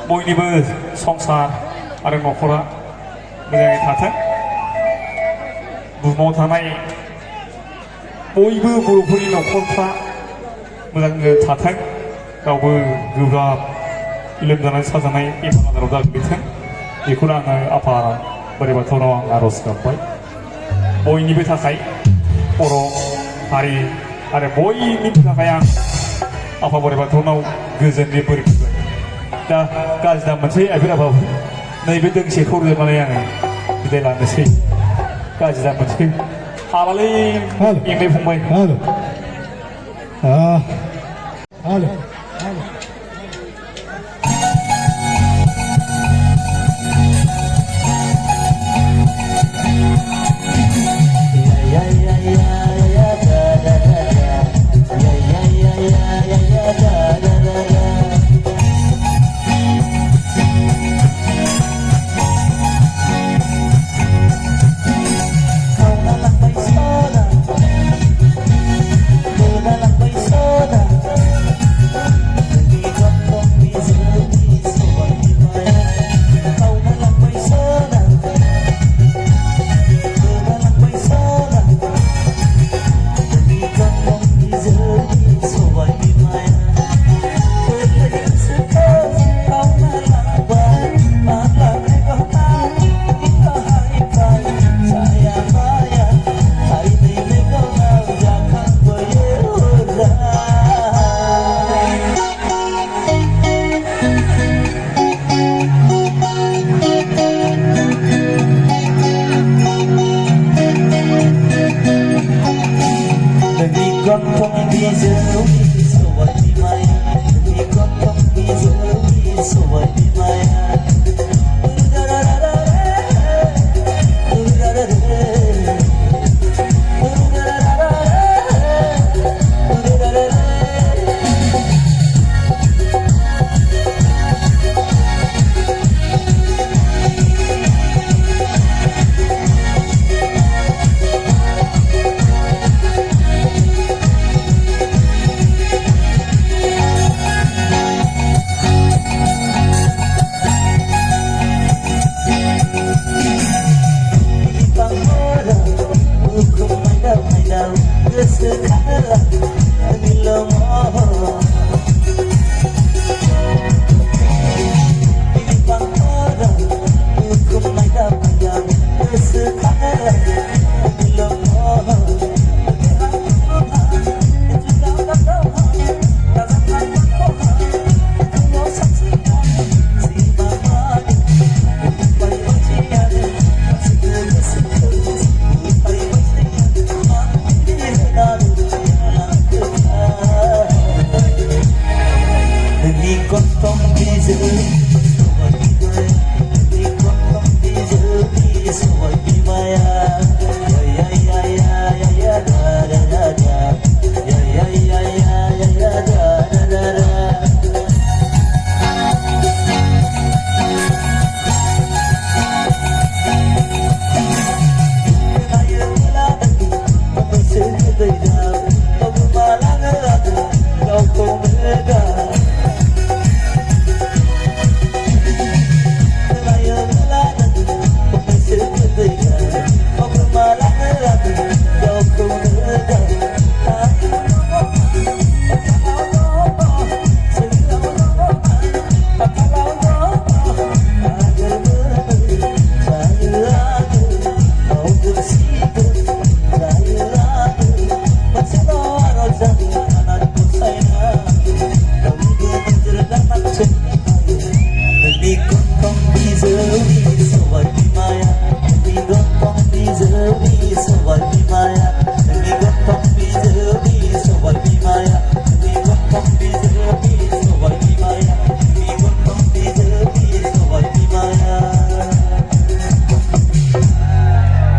बयनिबो संसार आरो न'खरा मोजाङै थाथों बुहुमाव थानाय बयबो बर'फोरनि न'खरफ्रा मोजाङै थाथों रावबो गोब्राब लोमजानाय साजानाय बेमार आजाराव दागोलैथों बेखौनो आङो आफा बोराइ बाथौनाव आं आर'ज गाबबाय बयनिबो थाखाय बर' हारि आरो बयनिबो थाखाय आं आफा बोराइ बाथौनाव गोजोननि बोर बिबाय दा गाज्रि दा मोनसे आफाबो नैबे दोंसेखौ रोजाबनानै आङो बिदाय लानोसै गाज्रि दा मोनसे हालालै एंनाय फंबाय Ikut kong deserve, so what am I?